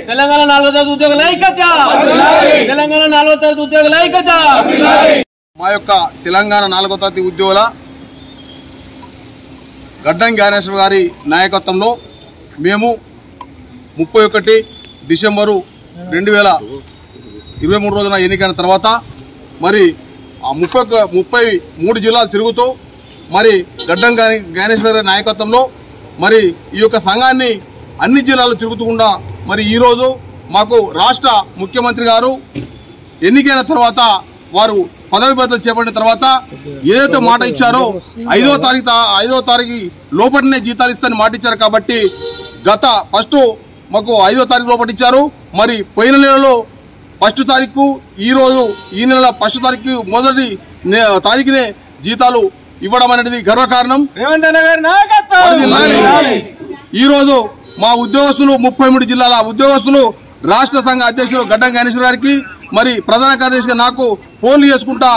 తెలంగాణ 4వ తరగతి ఉద్యోగుల ఐక్యత, తెలంగాణ 4వ తరగతి ఉద్యోగుల ఐక్యత. మా యొక్క తెలంగాణ 4వ తరగతి ఉద్యోగుల గడ్డం జ్ఞానేశ్వర్ గారి నాయకత్వంలో మేము 31 డిసెంబరు 2023 రోజున ఎన్నికైన తర్వాత మరి 33 జిల్లాలు తిరుగుతూ మరి గడ్డం జ్ఞానేశ్వర్ గారి నాయకత్వంలో మరి ఈ యొక్క సంఘాన్ని అన్ని జిల్లాలు తిరుగుతూ మరి ఈరోజు మాకు రాష్ట్ర ముఖ్యమంత్రి గారు ఎన్నికైన తర్వాత వారు పదవి బాధ్యతలు చేపట్టిన తర్వాత ఏదైతే మాట ఇచ్చారో 5వ తారీఖు లోపలనే జీతాలు ఇస్తారని మాట ఇచ్చారు. కాబట్టి గత ఫస్ట్ మాకు 5వ తారీఖు లోపల ఇచ్చారు. మరి పోయిన నెలలో 1వ తారీఖు ఈ నెల 1వ తారీఖు మొదటి తారీఖునే జీతాలు ఇవ్వడం అనేది గర్వకారణం. ఈరోజు మా ఉద్యోగస్తులు 33 జిల్లాల ఉద్యోగస్తులు రాష్ట్ర సంఘ అధ్యక్షులు గడ్డం జ్ఞానేశ్వర్ గారికి మరి ప్రధాన కార్యదర్శిగా నాకు ఫోన్లు చేసుకుంటా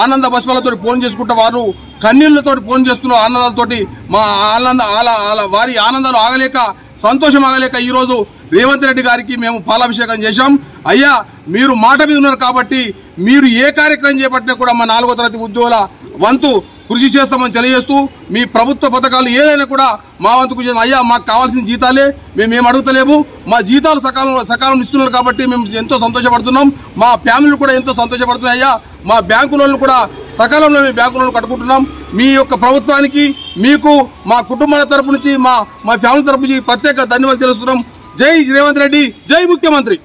ఆనంద బస్సులతో ఫోన్ చేసుకుంటా వారు కన్నీళ్లతో ఫోన్ చేస్తున్న ఆనందాలతోటి మా వారి ఆనందాలు ఆగలేక సంతోషం ఆగలేక ఈరోజు రేవంత్ రెడ్డి గారికి మేము పాలాభిషేకం చేశాం. అయ్యా మీరు మాట మీద ఉన్నారు కాబట్టి మీరు ఏ కార్యక్రమం చేపట్టినా కూడా మా 4వ తరగతి ఉద్యోగుల వంతు కృషి చేస్తామని తెలియజేస్తూ మీ ప్రభుత్వ పథకాలు ఏదైనా కూడా మా వంతు కృషి. అయ్యా మాకు కావాల్సిన జీతాలే మేము అడుగుతలేము, మా జీతాలు సకాలం ఇస్తున్నారు కాబట్టి మేము ఎంతో సంతోషపడుతున్నాం. మా ఫ్యామిలీలు కూడా ఎంతో సంతోషపడుతున్నాయి. అయ్యా మా బ్యాంకు లోన్లు కూడా సకాలంలో మేము బ్యాంకు లోన్లు కట్టుకుంటున్నాం. మీ యొక్క ప్రభుత్వానికి మీకు మా కుటుంబాల తరపు నుంచి మా ఫ్యామిలీ తరపు నుంచి ప్రత్యేక ధన్యవాదాలు తెలుస్తున్నాం. జై రేవంత్ రెడ్డి, జై ముఖ్యమంత్రి.